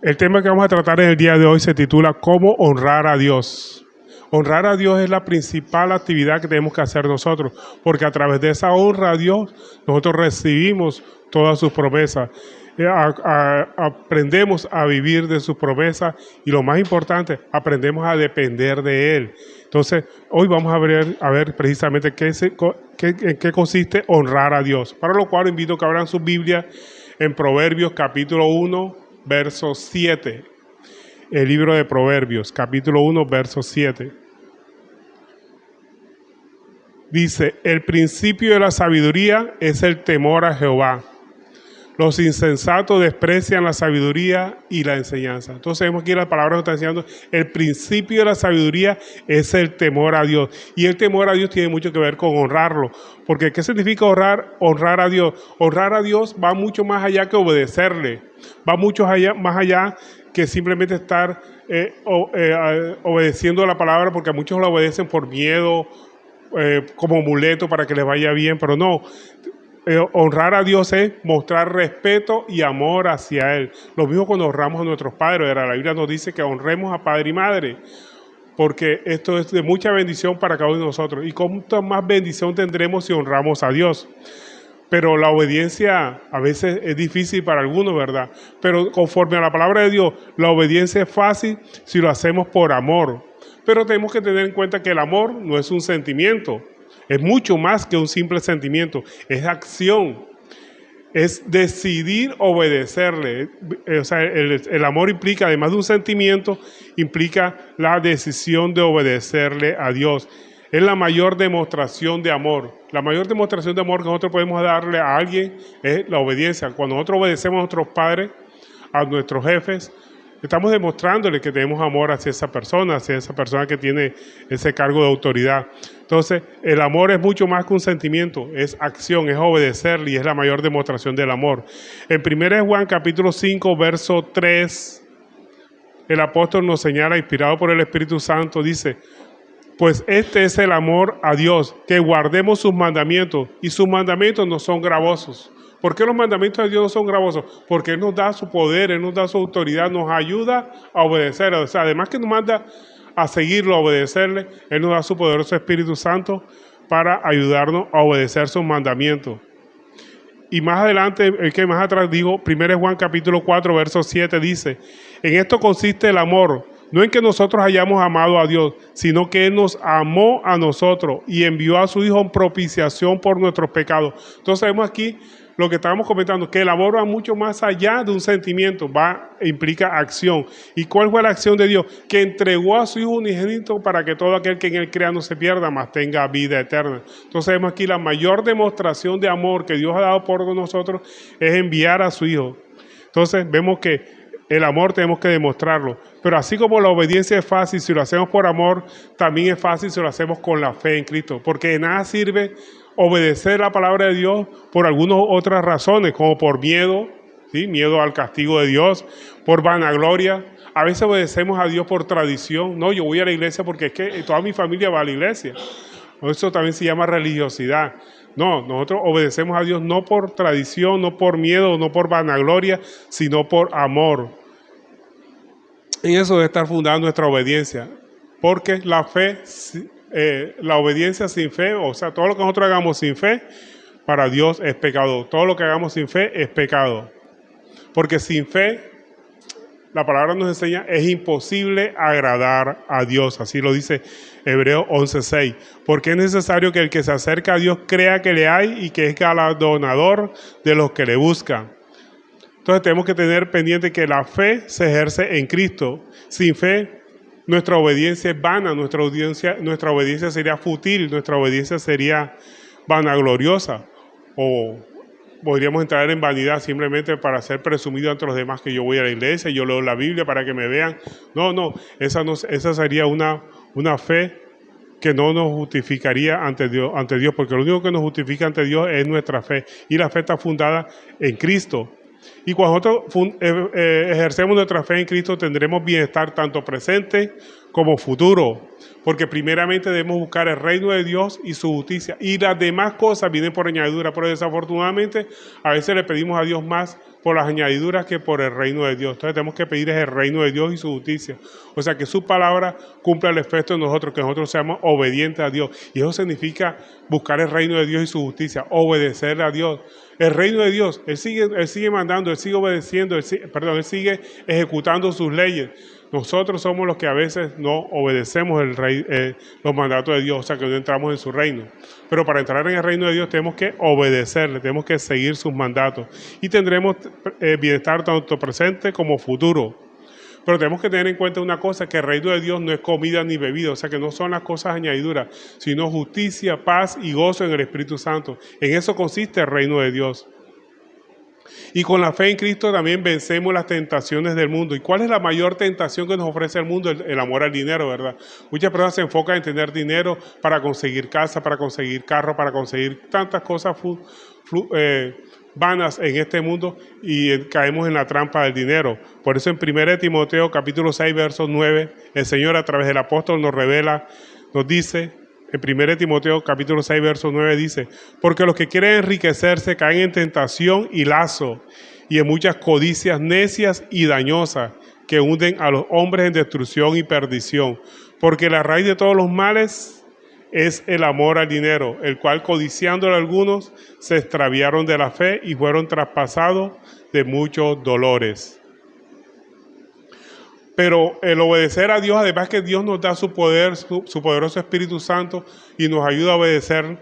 El tema que vamos a tratar en el día de hoy se titula ¿Cómo honrar a Dios? Honrar a Dios es la principal actividad que tenemos que hacer nosotros, porque a través de esa honra a Dios, nosotros recibimos todas sus promesas. Aprendemos a vivir de sus promesas y lo más importante, aprendemos a depender de Él. Entonces, hoy vamos a ver precisamente en qué consiste honrar a Dios. Para lo cual invito a que abran su Biblia en Proverbios capítulo 1, verso 7. El libro de Proverbios, capítulo 1, verso 7. Dice, el principio de la sabiduría es el temor a Jehová. Los insensatos desprecian la sabiduría y la enseñanza. Entonces vemos aquí la palabra nos está enseñando, el principio de la sabiduría es el temor a Dios. Y el temor a Dios tiene mucho que ver con honrarlo. Porque ¿qué significa honrar a Dios? Honrar a Dios va mucho más allá que obedecerle. Va mucho más allá que simplemente estar obedeciendo la palabra, porque muchos la obedecen por miedo, como amuleto para que les vaya bien, pero no. Honrar a Dios es mostrar respeto y amor hacia Él. Lo mismo cuando honramos a nuestros padres. La Biblia nos dice que honremos a padre y madre, porque esto es de mucha bendición para cada uno de nosotros. Y cuánta más bendición tendremos si honramos a Dios. Pero la obediencia a veces es difícil para algunos, ¿verdad? Pero conforme a la palabra de Dios, la obediencia es fácil si lo hacemos por amor. Pero tenemos que tener en cuenta que el amor no es un sentimiento. Es mucho más que un simple sentimiento, es acción, es decidir obedecerle. O sea, el amor implica, además de un sentimiento, implica la decisión de obedecerle a Dios. Es la mayor demostración de amor. La mayor demostración de amor que nosotros podemos darle a alguien es la obediencia. Cuando nosotros obedecemos a nuestros padres, a nuestros jefes, estamos demostrándole que tenemos amor hacia esa persona que tiene ese cargo de autoridad. Entonces, el amor es mucho más que un sentimiento, es acción, es obedecerle y es la mayor demostración del amor. En 1 Juan capítulo 5, verso 3, el apóstol nos señala, inspirado por el Espíritu Santo, dice, pues este es el amor a Dios, que guardemos sus mandamientos, y sus mandamientos no son gravosos. ¿Por qué los mandamientos de Dios no son gravosos? Porque Él nos da su poder, Él nos da su autoridad, nos ayuda a obedecer. O sea, además que nos manda a seguirlo, a obedecerle, Él nos da su poderoso Espíritu Santo para ayudarnos a obedecer sus mandamientos. Y más adelante, el que más atrás digo, 1 Juan capítulo 4, verso 7 dice, en esto consiste el amor, no en que nosotros hayamos amado a Dios, sino que Él nos amó a nosotros y envió a su Hijo en propiciación por nuestros pecados. Entonces vemos aquí lo que estábamos comentando, que el amor va mucho más allá de un sentimiento, implica acción. ¿Y cuál fue la acción de Dios? Que entregó a su Hijo unigénito para que todo aquel que en Él crea no se pierda, mas tenga vida eterna. Entonces vemos aquí la mayor demostración de amor que Dios ha dado por nosotros es enviar a su Hijo. Entonces vemos que el amor tenemos que demostrarlo. Pero así como la obediencia es fácil si lo hacemos por amor, también es fácil si lo hacemos con la fe en Cristo. Porque de nada sirve obedecer la palabra de Dios por algunas otras razones, como por miedo, ¿sí? Miedo al castigo de Dios, por vanagloria. A veces obedecemos a Dios por tradición. No, yo voy a la iglesia porque es que toda mi familia va a la iglesia. Eso también se llama religiosidad. No, nosotros obedecemos a Dios no por tradición, no por miedo, no por vanagloria, sino por amor. En eso debe estar fundada nuestra obediencia, porque la fe, la obediencia sin fe, o sea, todo lo que nosotros hagamos sin fe, para Dios es pecado. Todo lo que hagamos sin fe es pecado. Porque sin fe, la palabra nos enseña, es imposible agradar a Dios. Así lo dice Hebreos 11:6. Porque es necesario que el que se acerca a Dios crea que le hay y que es galardonador de los que le buscan. Entonces tenemos que tener pendiente que la fe se ejerce en Cristo. Sin fe, nuestra obediencia es vana, nuestra obediencia sería fútil, nuestra obediencia sería vanagloriosa. O podríamos entrar en vanidad simplemente para ser presumido ante los demás que yo voy a la iglesia, yo leo la Biblia para que me vean. No, esa sería una fe que no nos justificaría ante Dios, porque lo único que nos justifica ante Dios es nuestra fe. Y la fe está fundada en Cristo. Y cuando nosotros ejercemos nuestra fe en Cristo, tendremos bienestar tanto presente como futuro, porque primeramente debemos buscar el reino de Dios y su justicia, y las demás cosas vienen por añadidura, pero desafortunadamente a veces le pedimos a Dios más por las añadiduras que por el reino de Dios. Entonces tenemos que pedir el reino de Dios y su justicia, o sea, que su palabra cumpla el efecto en nosotros, que nosotros seamos obedientes a Dios, y eso significa buscar el reino de Dios y su justicia, obedecerle a Dios. El reino de Dios, Él sigue mandando, Él sigue obedeciendo, Él sigue ejecutando sus leyes. Nosotros somos los que a veces no obedecemos los mandatos de Dios, o sea que no entramos en su reino. Pero para entrar en el reino de Dios tenemos que obedecerle, tenemos que seguir sus mandatos y tendremos bienestar tanto presente como futuro. Pero tenemos que tener en cuenta una cosa, que el reino de Dios no es comida ni bebida, o sea que no son las cosas añadiduras, sino justicia, paz y gozo en el Espíritu Santo. En eso consiste el reino de Dios. Y con la fe en Cristo también vencemos las tentaciones del mundo. ¿Y cuál es la mayor tentación que nos ofrece el mundo? El amor al dinero, ¿verdad? Muchas personas se enfocan en tener dinero para conseguir casa, para conseguir carro, para conseguir tantas cosas vanas en este mundo y caemos en la trampa del dinero. Por eso en 1 Timoteo capítulo 6, verso 9, el Señor a través del apóstol nos revela, nos dice... En 1 Timoteo capítulo 6, verso 9 dice, porque los que quieren enriquecerse caen en tentación y lazo, y en muchas codicias necias y dañosas, que hunden a los hombres en destrucción y perdición. Porque la raíz de todos los males es el amor al dinero, el cual codiciándolo algunos se extraviaron de la fe y fueron traspasados de muchos dolores. Pero el obedecer a Dios, además que Dios nos da su poder, su poderoso Espíritu Santo y nos ayuda a obedecer,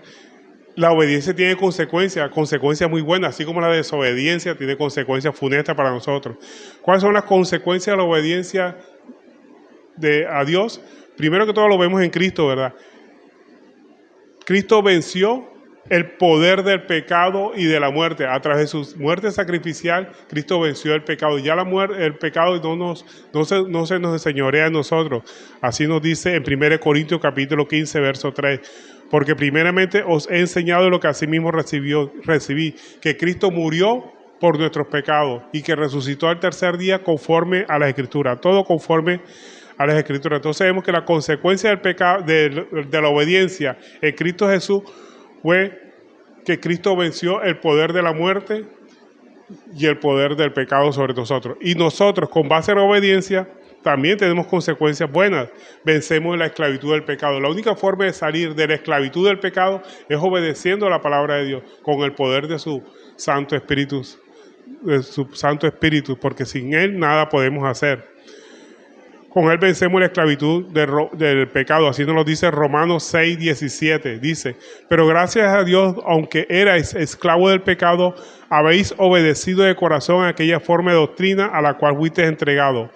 la obediencia tiene consecuencias muy buenas, así como la desobediencia tiene consecuencias funestas para nosotros. ¿Cuáles son las consecuencias de la obediencia a Dios? Primero que todo lo vemos en Cristo, ¿verdad? Cristo venció el poder del pecado y de la muerte. A través de su muerte sacrificial, Cristo venció el pecado. Ya el pecado no se nos enseñorea a nosotros. Así nos dice en 1 Corintios capítulo 15, verso 3. Porque primeramente os he enseñado lo que asimismo recibí, que Cristo murió por nuestros pecados y que resucitó al tercer día conforme a las Escrituras. Todo conforme a las Escrituras. Entonces vemos que la consecuencia del pecado, de la obediencia en Cristo Jesús, fue que Cristo venció el poder de la muerte y el poder del pecado sobre nosotros. Y nosotros, con base en la obediencia, también tenemos consecuencias buenas. Vencemos la esclavitud del pecado. La única forma de salir de la esclavitud del pecado es obedeciendo a la palabra de Dios, con el poder de su Santo Espíritu, porque sin Él nada podemos hacer. Con Él vencemos la esclavitud del pecado, así nos lo dice Romanos 6, 17. Dice, pero gracias a Dios, aunque erais esclavo del pecado, habéis obedecido de corazón a aquella forma de doctrina a la cual fuisteis entregado.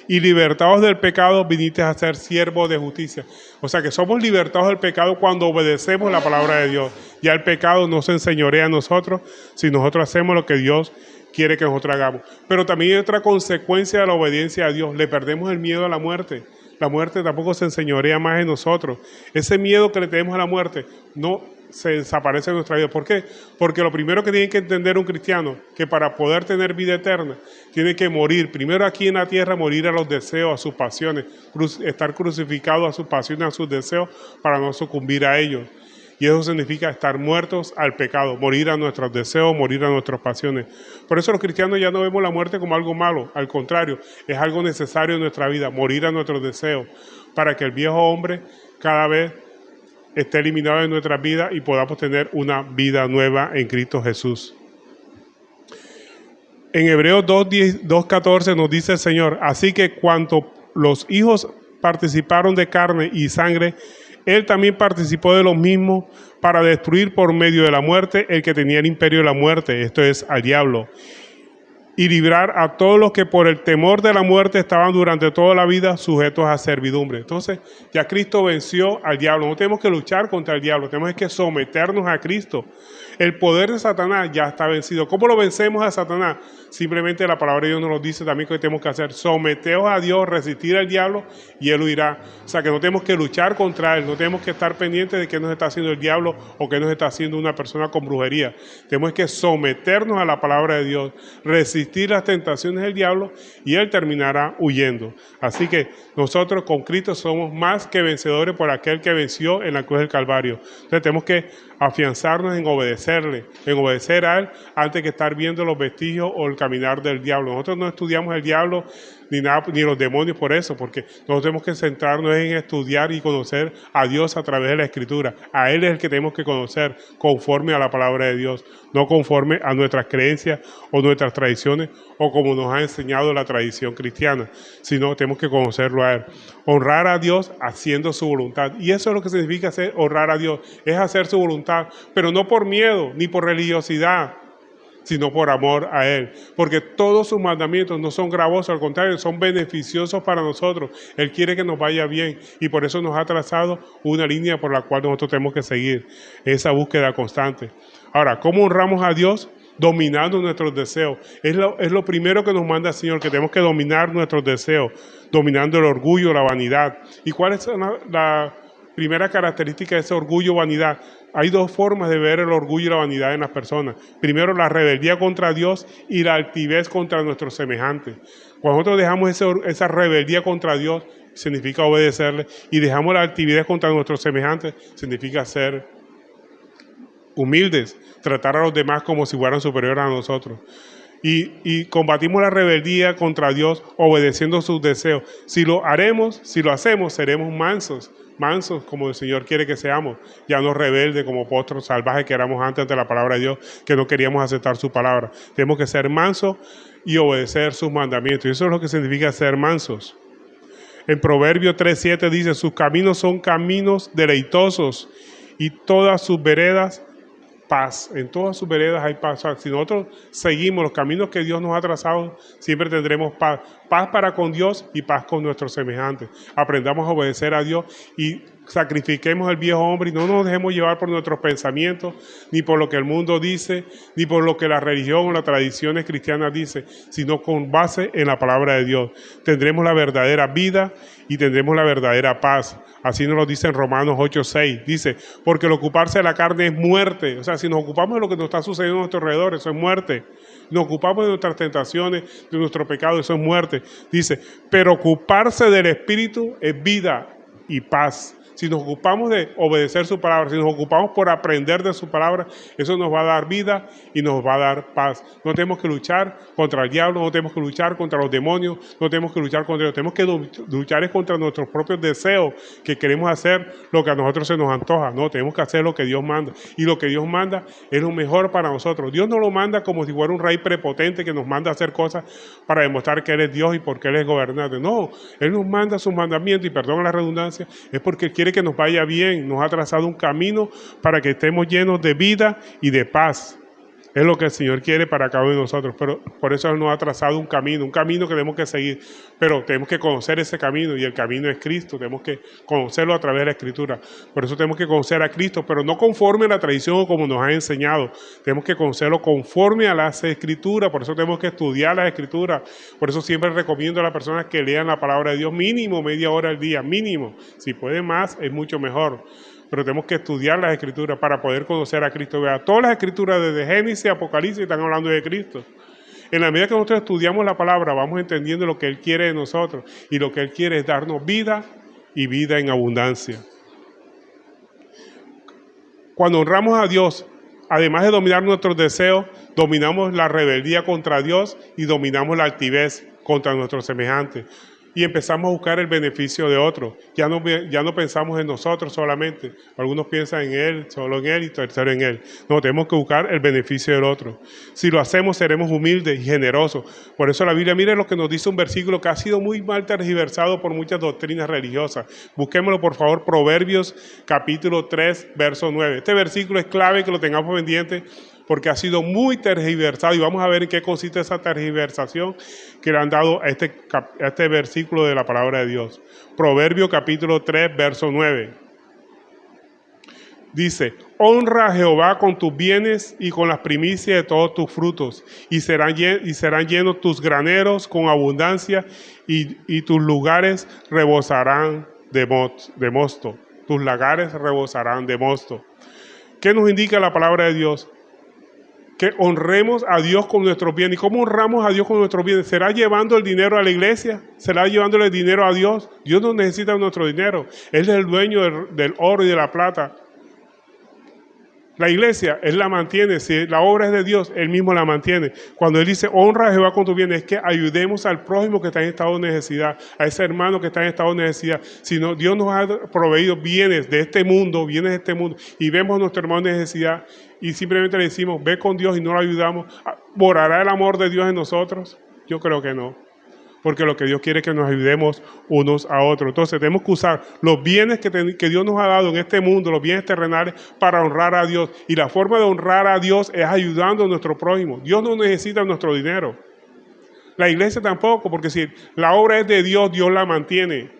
Y libertados del pecado, viniste a ser siervos de justicia. O sea que somos libertados del pecado cuando obedecemos la palabra de Dios. Ya el pecado no se enseñorea a nosotros si nosotros hacemos lo que Dios quiere que nosotros hagamos. Pero también hay otra consecuencia de la obediencia a Dios. Le perdemos el miedo a la muerte. La muerte tampoco se enseñorea más en nosotros. Ese miedo que le tenemos a la muerte no se desaparece de nuestra vida. ¿Por qué? Porque lo primero que tiene que entender un cristiano, que para poder tener vida eterna, tiene que morir. Primero aquí en la tierra, morir a los deseos, a sus pasiones, estar crucificado a sus pasiones, a sus deseos, para no sucumbir a ellos. Y eso significa estar muertos al pecado, morir a nuestros deseos, morir a nuestras pasiones. Por eso los cristianos ya no vemos la muerte como algo malo, al contrario, es algo necesario en nuestra vida, morir a nuestros deseos, para que el viejo hombre cada vez esté eliminado de nuestra vida y podamos tener una vida nueva en Cristo Jesús. En Hebreos 2:14 nos dice el Señor, así que cuanto los hijos participaron de carne y sangre, Él también participó de lo mismo para destruir por medio de la muerte el que tenía el imperio de la muerte, esto es, al diablo, y librar a todos los que por el temor de la muerte estaban durante toda la vida sujetos a servidumbre. Entonces, ya Cristo venció al diablo. No tenemos que luchar contra el diablo, tenemos que someternos a Cristo. El poder de Satanás ya está vencido. ¿Cómo lo vencemos a Satanás? Simplemente la palabra de Dios nos lo dice también que tenemos que hacer. Someteos a Dios, resistir al diablo y él huirá. O sea que no tenemos que luchar contra él, no tenemos que estar pendientes de qué nos está haciendo el diablo o qué nos está haciendo una persona con brujería. Tenemos que someternos a la palabra de Dios, resistir las tentaciones del diablo y él terminará huyendo. Así que nosotros con Cristo somos más que vencedores por aquel que venció en la cruz del Calvario. Entonces tenemos que afianzarnos en obedecerle, en obedecer a él antes que estar viendo los vestigios o el caminar del diablo. Nosotros no estudiamos el diablo ni nada, ni los demonios por eso, porque nosotros tenemos que centrarnos en estudiar y conocer a Dios a través de la Escritura. A Él es el que tenemos que conocer conforme a la palabra de Dios, no conforme a nuestras creencias o nuestras tradiciones o como nos ha enseñado la tradición cristiana, sino tenemos que conocerlo a Él. Honrar a Dios haciendo su voluntad. Y eso es lo que significa honrar a Dios, es hacer su voluntad, pero no por miedo ni por religiosidad, sino por amor a Él, porque todos sus mandamientos no son gravosos, al contrario, son beneficiosos para nosotros. Él quiere que nos vaya bien y por eso nos ha trazado una línea por la cual nosotros tenemos que seguir esa búsqueda constante. Ahora, ¿cómo honramos a Dios? Dominando nuestros deseos. Es lo primero que nos manda el Señor, que tenemos que dominar nuestros deseos, dominando el orgullo, la vanidad. ¿Y cuál es la primera característica de ese orgullo o vanidad? Hay dos formas de ver el orgullo y la vanidad en las personas. Primero, la rebeldía contra Dios y la altivez contra nuestros semejantes. Cuando nosotros dejamos esa rebeldía contra Dios, significa obedecerle, y dejamos la altivez contra nuestros semejantes, significa ser humildes, tratar a los demás como si fueran superiores a nosotros. Y combatimos la rebeldía contra Dios obedeciendo sus deseos. Si lo hacemos, seremos mansos como el Señor quiere que seamos, ya no rebeldes como potros salvajes que éramos antes de la palabra de Dios, que no queríamos aceptar su palabra. Tenemos que ser mansos y obedecer sus mandamientos, y eso es lo que significa ser mansos. En Proverbios 3:7 dice: sus caminos son caminos deleitosos y todas sus veredas paz. En todas sus veredas hay paz. O sea, si nosotros seguimos los caminos que Dios nos ha trazado, siempre tendremos paz. Paz para con Dios y paz con nuestros semejantes. Aprendamos a obedecer a Dios y sacrifiquemos el viejo hombre y no nos dejemos llevar por nuestros pensamientos, ni por lo que el mundo dice, ni por lo que la religión o las tradiciones cristianas dicen, sino con base en la palabra de Dios. Tendremos la verdadera vida y tendremos la verdadera paz. Así nos lo dice en Romanos 8:6. Dice, porque el ocuparse de la carne es muerte. O sea, si nos ocupamos de lo que nos está sucediendo a nuestro alrededor, eso es muerte. Nos ocupamos de nuestras tentaciones, de nuestro pecado, eso es muerte. Dice, pero ocuparse del Espíritu es vida y paz. Si nos ocupamos de obedecer su palabra, si nos ocupamos por aprender de su palabra, eso nos va a dar vida y nos va a dar paz. No tenemos que luchar contra el diablo, no tenemos que luchar contra los demonios, no tenemos que luchar contra ellos. Tenemos que luchar contra nuestros propios deseos, que queremos hacer lo que a nosotros se nos antoja. No, tenemos que hacer lo que Dios manda. Y lo que Dios manda es lo mejor para nosotros. Dios no lo manda como si fuera un rey prepotente que nos manda a hacer cosas para demostrar que Él es Dios y porque Él es gobernante. No, Él nos manda sus mandamientos, y perdón la redundancia, es porque Él quiere que nos vaya bien, nos ha trazado un camino para que estemos llenos de vida y de paz. Es lo que el Señor quiere para cada uno de nosotros, pero por eso Él nos ha trazado un camino que tenemos que seguir, pero tenemos que conocer ese camino, y el camino es Cristo. Tenemos que conocerlo a través de la Escritura. Por eso tenemos que conocer a Cristo, pero no conforme a la tradición o como nos ha enseñado. Tenemos que conocerlo conforme a las Escrituras. Por eso tenemos que estudiar las Escrituras. Por eso siempre recomiendo a las personas que lean la palabra de Dios mínimo media hora al día, mínimo. Si pueden más, es mucho mejor. Pero tenemos que estudiar las Escrituras para poder conocer a Cristo. Vea, todas las Escrituras desde Génesis a Apocalipsis están hablando de Cristo. En la medida que nosotros estudiamos la palabra, vamos entendiendo lo que Él quiere de nosotros, y lo que Él quiere es darnos vida y vida en abundancia. Cuando honramos a Dios, además de dominar nuestros deseos, dominamos la rebeldía contra Dios y dominamos la altivez contra nuestros semejantes. Y empezamos a buscar el beneficio de otros. Ya no pensamos en nosotros solamente. Algunos piensan en Él, solo en Él, y tercero en Él. No, tenemos que buscar el beneficio del otro. Si lo hacemos, seremos humildes y generosos. Por eso la Biblia, mire lo que nos dice un versículo que ha sido muy mal tergiversado por muchas doctrinas religiosas. Busquémoslo, por favor, Proverbios capítulo 3, verso 9. Este versículo es clave que lo tengamos pendiente, porque ha sido muy tergiversado, y vamos a ver en qué consiste esa tergiversación que le han dado a este versículo de la palabra de Dios. Proverbio capítulo 3, verso 9. Dice, honra a Jehová con tus bienes y con las primicias de todos tus frutos, y serán llenos tus graneros con abundancia, y tus lugares rebosarán de mosto. Tus lagares rebosarán de mosto. ¿Qué nos indica la palabra de Dios? Que honremos a Dios con nuestros bienes. ¿Y cómo honramos a Dios con nuestros bienes? ¿Será llevando el dinero a la iglesia? ¿Será llevándole el dinero a Dios? Dios no necesita nuestro dinero. Él es el dueño del oro y de la plata. La iglesia, Él la mantiene. Si la obra es de Dios, Él mismo la mantiene. Cuando Él dice, honra a Jehová con tus bienes, es que ayudemos al prójimo que está en estado de necesidad, a ese hermano que está en estado de necesidad. Si no, Dios nos ha proveído bienes de este mundo, y vemos a nuestro hermano en necesidad, y simplemente le decimos, ve con Dios y no lo ayudamos, ¿morará el amor de Dios en nosotros? Yo creo que no. Porque lo que Dios quiere es que nos ayudemos unos a otros. Entonces tenemos que usar los bienes que Dios nos ha dado en este mundo, los bienes terrenales, para honrar a Dios. Y la forma de honrar a Dios es ayudando a nuestro prójimo. Dios no necesita nuestro dinero. La iglesia tampoco, porque si la obra es de Dios, Dios la mantiene.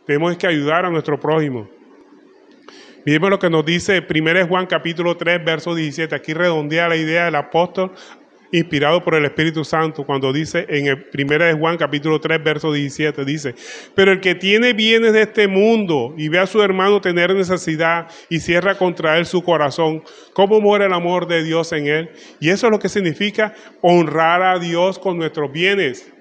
Tenemos que ayudar a nuestro prójimo. Miremos lo que nos dice 1 Juan capítulo 3, verso 17. Aquí redondea la idea del apóstol inspirado por el Espíritu Santo, cuando dice en el 1 Juan capítulo 3, verso 17, dice, pero el que tiene bienes de este mundo y ve a su hermano tener necesidad y cierra contra él su corazón, ¿cómo muere el amor de Dios en él? Y eso es lo que significa honrar a Dios con nuestros bienes.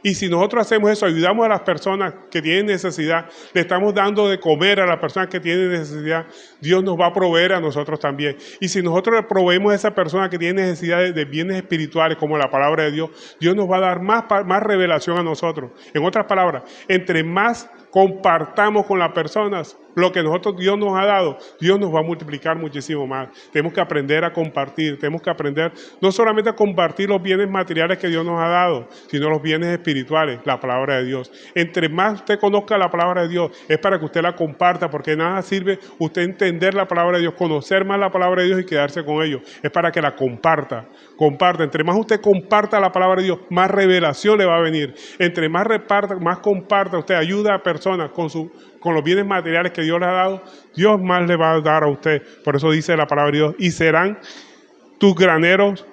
Y si nosotros hacemos eso, ayudamos a las personas que tienen necesidad, le estamos dando de comer a las personas que tienen necesidad, Dios nos va a proveer a nosotros también. Y si nosotros le proveemos a esa persona que tiene necesidad de bienes espirituales, como la palabra de Dios, Dios nos va a dar más revelación a nosotros. En otras palabras, entre más compartamos con las personas lo que Dios nos ha dado, Dios nos va a multiplicar muchísimo más. Tenemos que aprender a compartir, tenemos que aprender no solamente a compartir los bienes materiales que Dios nos ha dado, sino los bienes espirituales, la palabra de Dios. Entre más usted conozca la palabra de Dios, es para que usted la comparta, porque nada sirve usted entender la palabra de Dios, conocer más la palabra de Dios y quedarse con ellos. Es para que la comparta. Entre más usted comparta la palabra de Dios, más revelación le va a venir. Entre más comparta, usted ayuda a personas con los bienes materiales que Dios le ha dado, Dios más le va a dar a usted. Por eso dice la palabra de Dios, y serán tus graneros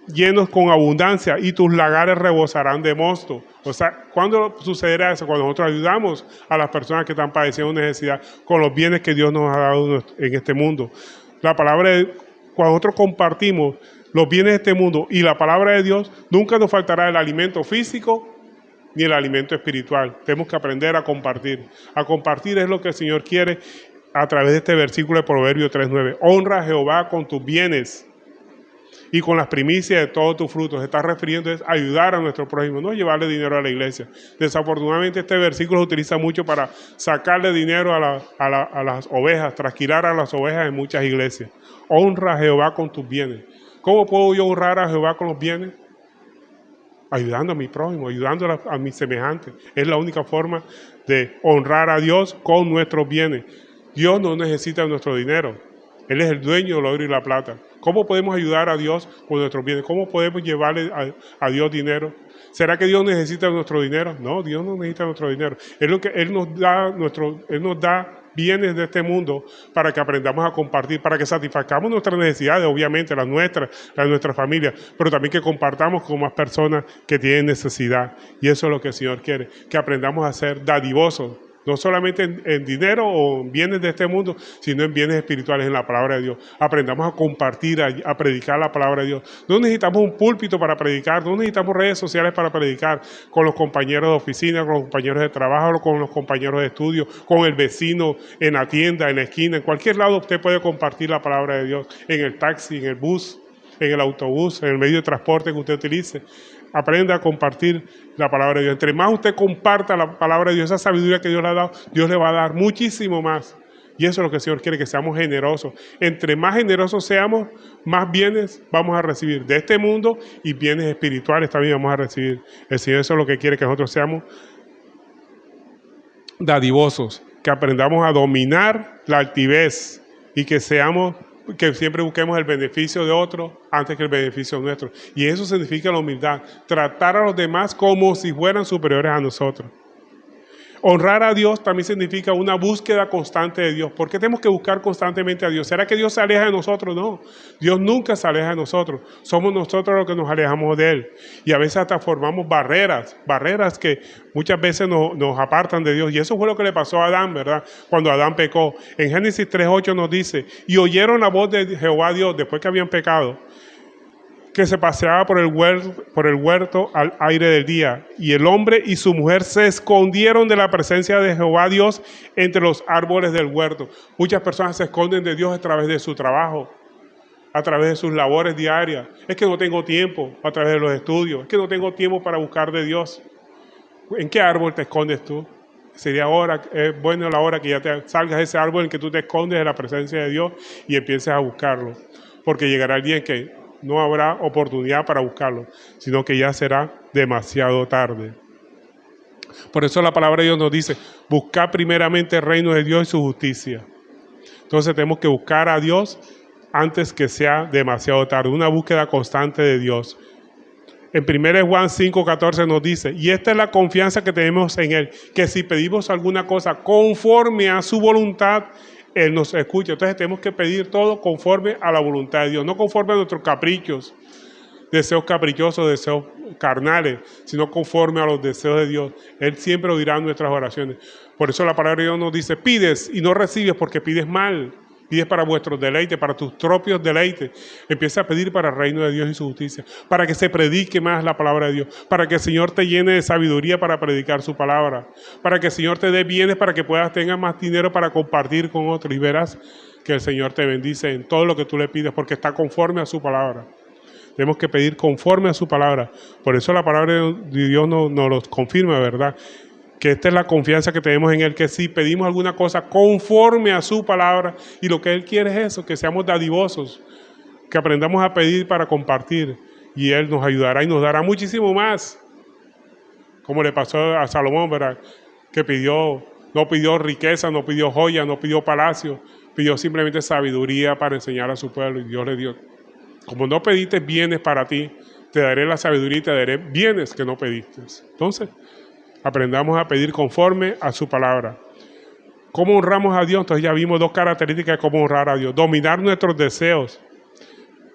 llenos con abundancia y tus lagares rebosarán de mosto. O sea, ¿cuándo sucederá eso? Cuando nosotros ayudamos a las personas que están padeciendo necesidad con los bienes que Dios nos ha dado en este mundo. Cuando nosotros compartimos los bienes de este mundo y la palabra de Dios, nunca nos faltará el alimento físico ni el alimento espiritual. Tenemos que aprender a compartir. A compartir es lo que el Señor quiere a través de este versículo de Proverbios 3:9. Honra a Jehová con tus bienes y con las primicias de todos tus frutos. Se está refiriendo a ayudar a nuestro prójimo, no llevarle dinero a la iglesia. Desafortunadamente este versículo se utiliza mucho para sacarle dinero a las ovejas, trasquilar a las ovejas en muchas iglesias. Honra a Jehová con tus bienes. ¿Cómo puedo yo honrar a Jehová con los bienes? Ayudando a mi prójimo, ayudando a mis semejantes. Es la única forma de honrar a Dios con nuestros bienes. Dios no necesita nuestro dinero. Él es el dueño del oro y la plata. ¿Cómo podemos ayudar a Dios con nuestros bienes? ¿Cómo podemos llevarle a Dios dinero? ¿Será que Dios necesita nuestro dinero? No, Dios no necesita nuestro dinero. Él nos da bienes de este mundo para que aprendamos a compartir, para que satisfacamos nuestras necesidades, obviamente las de nuestra familia, pero también que compartamos con más personas que tienen necesidad. Y eso es lo que el Señor quiere, que aprendamos a ser dadivosos, no solamente en dinero o en bienes de este mundo, sino en bienes espirituales, en la palabra de Dios. Aprendamos a compartir, a predicar la palabra de Dios. No necesitamos un púlpito para predicar, no necesitamos redes sociales para predicar con los compañeros de oficina, con los compañeros de trabajo, con los compañeros de estudio, con el vecino en la tienda, en la esquina, en cualquier lado usted puede compartir la palabra de Dios, en el taxi, en el bus, en el autobús, en el medio de transporte que usted utilice. Aprenda a compartir la palabra de Dios. Entre más usted comparta la palabra de Dios, esa sabiduría que Dios le ha dado, Dios le va a dar muchísimo más. Y eso es lo que el Señor quiere, que seamos generosos. Entre más generosos seamos, más bienes vamos a recibir de este mundo y bienes espirituales también vamos a recibir. El Señor eso es lo que quiere, que nosotros seamos dadivosos, que aprendamos a dominar la altivez y que siempre busquemos el beneficio de otros antes que el beneficio nuestro. Y eso significa la humildad, tratar a los demás como si fueran superiores a nosotros. Honrar a Dios también significa una búsqueda constante de Dios. ¿Por qué tenemos que buscar constantemente a Dios? ¿Será que Dios se aleja de nosotros? No, Dios nunca se aleja de nosotros. Somos nosotros los que nos alejamos de Él. Y a veces hasta formamos barreras que muchas veces nos apartan de Dios. Y eso fue lo que le pasó a Adán, ¿verdad? Cuando Adán pecó. En Génesis 3:8 nos dice, y oyeron la voz de Jehová Dios después que habían pecado, que se paseaba por el huerto al aire del día, y el hombre y su mujer se escondieron de la presencia de Jehová Dios entre los árboles del huerto. Muchas personas se esconden de Dios a través de su trabajo, a través de sus labores diarias. Es que no tengo tiempo, a través de los estudios. Es que no tengo tiempo para buscar de Dios. ¿En qué árbol te escondes tú? Sería bueno la hora que ya te salgas de ese árbol en que tú te escondes de la presencia de Dios y empieces a buscarlo, porque llegará el día en que no habrá oportunidad para buscarlo, sino que ya será demasiado tarde. Por eso la palabra de Dios nos dice, buscar primeramente el reino de Dios y su justicia. Entonces tenemos que buscar a Dios antes que sea demasiado tarde, una búsqueda constante de Dios. En 1 Juan 5:14 nos dice, y esta es la confianza que tenemos en Él, que si pedimos alguna cosa conforme a su voluntad, Él nos escucha. Entonces tenemos que pedir todo conforme a la voluntad de Dios, no conforme a nuestros caprichos, deseos caprichosos, deseos carnales, sino conforme a los deseos de Dios. Él siempre oirá nuestras oraciones. Por eso la palabra de Dios nos dice, pides y no recibes porque pides mal. Pides para vuestros deleites, para tus propios deleites. Empieza a pedir para el reino de Dios y su justicia, para que se predique más la palabra de Dios, para que el Señor te llene de sabiduría para predicar su palabra, para que el Señor te dé bienes para que tengas más dinero para compartir con otros, y verás que el Señor te bendice en todo lo que tú le pides, porque está conforme a su palabra. Tenemos que pedir conforme a su palabra. Por eso la palabra de Dios nos lo confirma, ¿verdad? Que esta es la confianza que tenemos en Él, que si pedimos alguna cosa conforme a su palabra, y lo que Él quiere es eso, que seamos dadivosos, que aprendamos a pedir para compartir, y Él nos ayudará y nos dará muchísimo más, como le pasó a Salomón, ¿verdad? Que no pidió riqueza, no pidió joya, no pidió palacio, pidió simplemente sabiduría para enseñar a su pueblo, y Dios le dio. Como no pediste bienes para ti, te daré la sabiduría y te daré bienes que no pediste. Entonces, aprendamos a pedir conforme a su palabra. ¿Cómo honramos a Dios? Entonces ya vimos dos características de cómo honrar a Dios. Dominar nuestros deseos,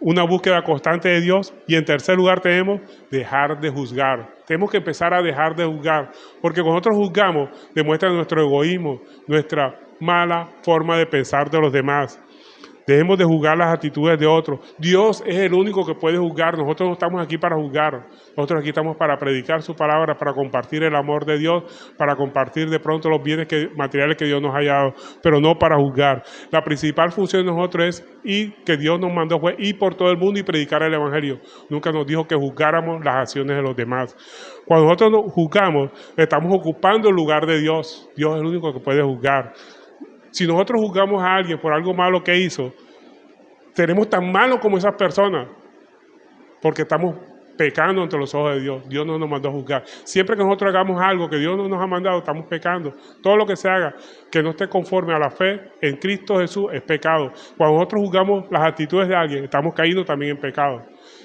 una búsqueda constante de Dios. Y en tercer lugar tenemos dejar de juzgar. Tenemos que empezar a dejar de juzgar, porque cuando nosotros juzgamos, demuestra nuestro egoísmo, nuestra mala forma de pensar de los demás. Dejemos de juzgar las actitudes de otros. Dios es el único que puede juzgar. Nosotros no estamos aquí para juzgar. Nosotros aquí estamos para predicar su palabra, para compartir el amor de Dios, para compartir de pronto los bienes materiales que Dios nos haya dado, pero no para juzgar. La principal función de nosotros es que Dios nos mandó fue ir por todo el mundo y predicar el evangelio. Nunca nos dijo que juzgáramos las acciones de los demás. Cuando nosotros nos juzgamos, estamos ocupando el lugar de Dios. Dios es el único que puede juzgar. Si nosotros juzgamos a alguien por algo malo que hizo, seremos tan malos como esas personas, porque estamos pecando ante los ojos de Dios. Dios no nos mandó a juzgar. Siempre que nosotros hagamos algo que Dios no nos ha mandado, estamos pecando. Todo lo que se haga que no esté conforme a la fe en Cristo Jesús es pecado. Cuando nosotros juzgamos las actitudes de alguien, estamos cayendo también en pecado.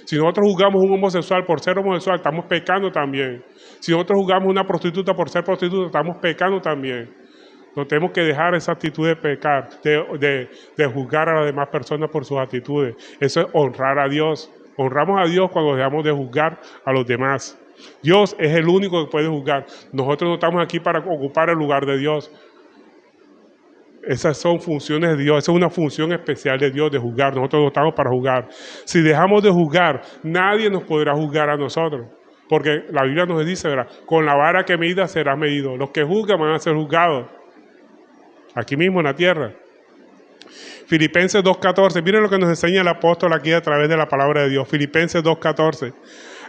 Si nosotros juzgamos a un homosexual por ser homosexual, estamos pecando también. Si nosotros juzgamos a una prostituta por ser prostituta, estamos pecando también. No tenemos que dejar esa actitud de pecar, de juzgar a las demás personas por sus actitudes. Eso es honrar a Dios. Honramos a Dios cuando dejamos de juzgar a los demás. Dios es el único que puede juzgar. Nosotros no estamos aquí para ocupar el lugar de Dios. Esas son funciones de Dios. Esa es una función especial de Dios, de juzgar. Nosotros no estamos para juzgar. Si dejamos de juzgar, nadie nos podrá juzgar a nosotros. Porque la Biblia nos dice, ¿verdad? Con la vara que mida serás medido. Los que juzgan van a ser juzgados. Aquí mismo en la tierra. Filipenses 2:14. Miren lo que nos enseña el apóstol aquí a través de la palabra de Dios. Filipenses 2:14.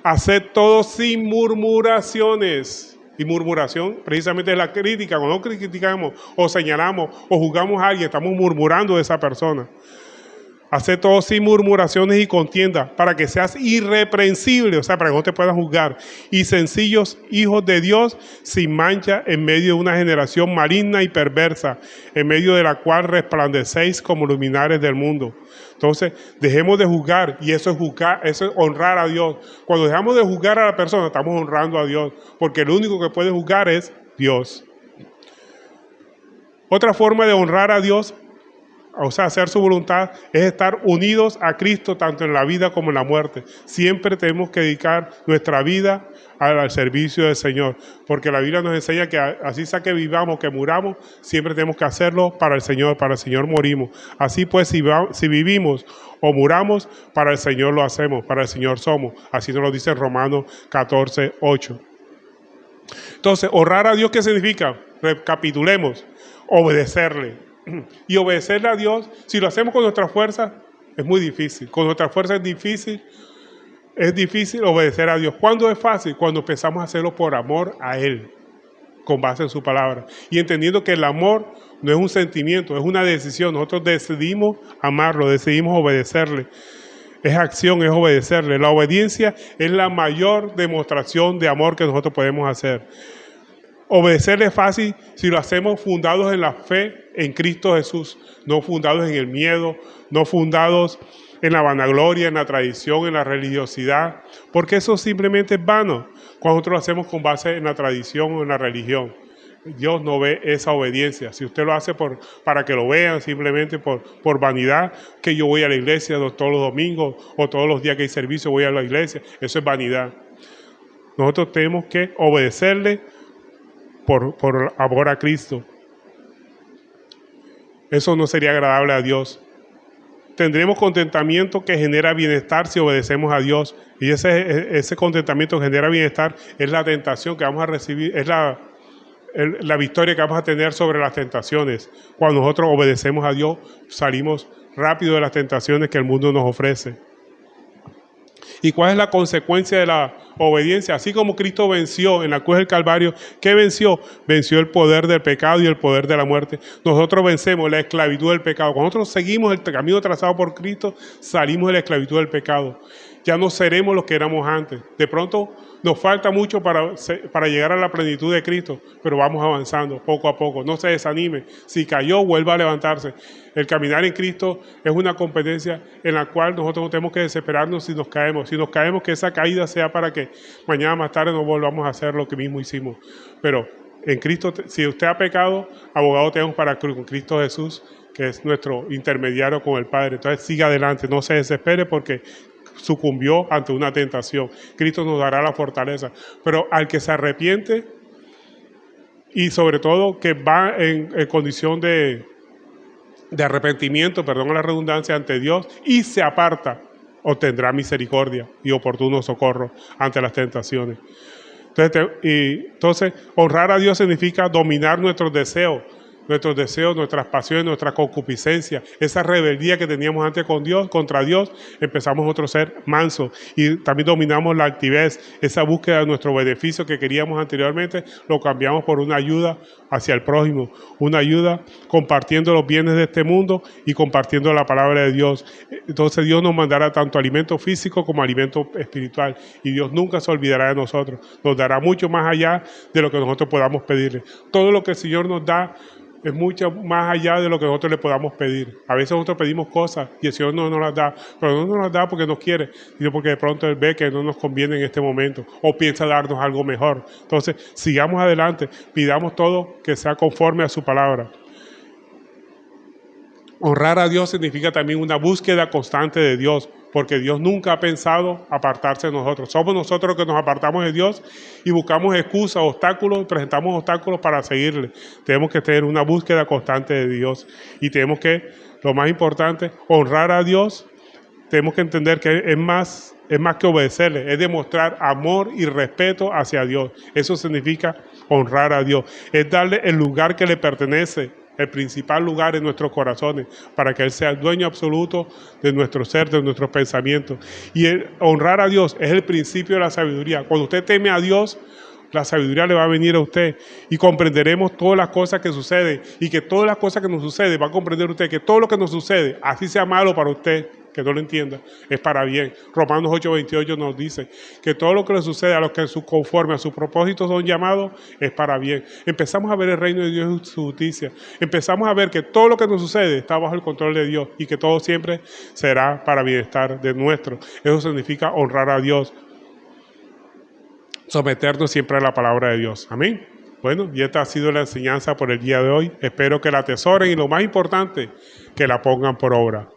Haced todo sin murmuraciones. Y murmuración precisamente es la crítica. Cuando criticamos o señalamos o juzgamos a alguien, estamos murmurando de esa persona. Haced todo sin murmuraciones y contiendas, para que seas irreprensible, o sea, para que no te puedas juzgar, y sencillos hijos de Dios, sin mancha, en medio de una generación maligna y perversa, en medio de la cual resplandecéis como luminares del mundo. Entonces, dejemos de juzgar, y eso es juzgar, eso es honrar a Dios. Cuando dejamos de juzgar a la persona, estamos honrando a Dios, porque el único que puede juzgar es Dios. Otra forma de honrar a Dios, o sea, hacer su voluntad, es estar unidos a Cristo tanto en la vida como en la muerte. Siempre tenemos que dedicar nuestra vida al servicio del Señor, porque la Biblia nos enseña que así sea que vivamos, que muramos, siempre tenemos que hacerlo para el Señor morimos. Así pues, si vivimos o muramos, para el Señor lo hacemos, para el Señor somos. Así nos lo dice Romanos 14:8. Entonces, honrar a Dios, ¿qué significa? Recapitulemos, obedecerle. Y obedecerle a Dios, si lo hacemos con nuestra fuerza, es muy difícil. Con nuestra fuerza es difícil obedecer a Dios. ¿Cuándo es fácil? Cuando empezamos a hacerlo por amor a Él, con base en su palabra. Y entendiendo que el amor no es un sentimiento, es una decisión. Nosotros decidimos amarlo, decidimos obedecerle. Es acción, es obedecerle. La obediencia es la mayor demostración de amor que nosotros podemos hacer. Obedecerle es fácil si lo hacemos fundados en la fe en Cristo Jesús, no fundados en el miedo, no fundados en la vanagloria, en la tradición, en la religiosidad, porque eso simplemente es vano cuando nosotros lo hacemos con base en la tradición o en la religión. Dios no ve esa obediencia. Si usted lo hace para que lo vean, simplemente por vanidad, que yo voy a la iglesia todos los domingos o todos los días que hay servicio voy a la iglesia, eso es vanidad. Nosotros tenemos que obedecerle por amor a Cristo. Eso no sería agradable a Dios. Tendremos contentamiento que genera bienestar si obedecemos a Dios. Y ese contentamiento que genera bienestar es la tentación que vamos a recibir, es la victoria que vamos a tener sobre las tentaciones. Cuando nosotros obedecemos a Dios, salimos rápido de las tentaciones que el mundo nos ofrece. ¿Y cuál es la consecuencia de la obediencia? Así como Cristo venció en la cruz del Calvario, ¿qué venció? Venció el poder del pecado y el poder de la muerte. Nosotros vencemos la esclavitud del pecado. Cuando nosotros seguimos el camino trazado por Cristo, salimos de la esclavitud del pecado. Ya no seremos los que éramos antes. De pronto nos falta mucho para llegar a la plenitud de Cristo, pero vamos avanzando poco a poco. No se desanime. Si cayó, vuelva a levantarse. El caminar en Cristo es una competencia en la cual nosotros no tenemos que desesperarnos si nos caemos. Si nos caemos, que esa caída sea para que mañana más tarde no volvamos a hacer lo que mismo hicimos. Pero en Cristo, si usted ha pecado, abogado tenemos para con Cristo Jesús, que es nuestro intermediario con el Padre. Entonces siga adelante, no se desespere porque sucumbió ante una tentación. Cristo nos dará la fortaleza. Pero al que se arrepiente y sobre todo que va en condición de arrepentimiento, perdón la redundancia, ante Dios y se aparta, obtendrá misericordia y oportuno socorro ante las tentaciones. Entonces, honrar a Dios significa dominar nuestros deseos, nuestras pasiones, nuestra concupiscencia, esa rebeldía que teníamos antes contra Dios, empezamos nosotros a ser mansos y también dominamos la altivez, esa búsqueda de nuestro beneficio que queríamos anteriormente, lo cambiamos por una ayuda hacia el prójimo, una ayuda compartiendo los bienes de este mundo y compartiendo la palabra de Dios. Entonces Dios nos mandará tanto alimento físico como alimento espiritual y Dios nunca se olvidará de nosotros, nos dará mucho más allá de lo que nosotros podamos pedirle. Todo lo que el Señor nos da es mucho más allá de lo que nosotros le podamos pedir. A veces nosotros pedimos cosas y el Señor no nos las da, pero no nos las da porque nos quiere, sino porque de pronto Él ve que no nos conviene en este momento o piensa darnos algo mejor. Entonces, sigamos adelante, pidamos todo que sea conforme a su palabra. Honrar a Dios significa también una búsqueda constante de Dios, porque Dios nunca ha pensado apartarse de nosotros. Somos nosotros los que nos apartamos de Dios y buscamos excusas, obstáculos, presentamos obstáculos para seguirle. Tenemos que tener una búsqueda constante de Dios y tenemos que, lo más importante, honrar a Dios. Tenemos que entender que es más que obedecerle, es demostrar amor y respeto hacia Dios. Eso significa honrar a Dios, es darle el lugar que le pertenece, el principal lugar en nuestros corazones, para que Él sea el dueño absoluto de nuestro ser, de nuestros pensamientos. Y honrar a Dios es el principio de la sabiduría. Cuando usted teme a Dios, la sabiduría le va a venir a usted y comprenderemos todas las cosas que suceden y que todas las cosas que nos suceden, va a comprender usted que todo lo que nos sucede, así sea malo para usted, que no lo entienda, es para bien. Romanos 8:28 nos dice que todo lo que le sucede a los que conforme a sus propósitos son llamados es para bien. Empezamos a ver el reino de Dios y su justicia. Empezamos a ver que todo lo que nos sucede está bajo el control de Dios y que todo siempre será para bienestar de nuestro. Eso significa honrar a Dios, someternos siempre a la palabra de Dios. Amén. Bueno, y esta ha sido la enseñanza por el día de hoy. Espero que la atesoren y lo más importante, que la pongan por obra.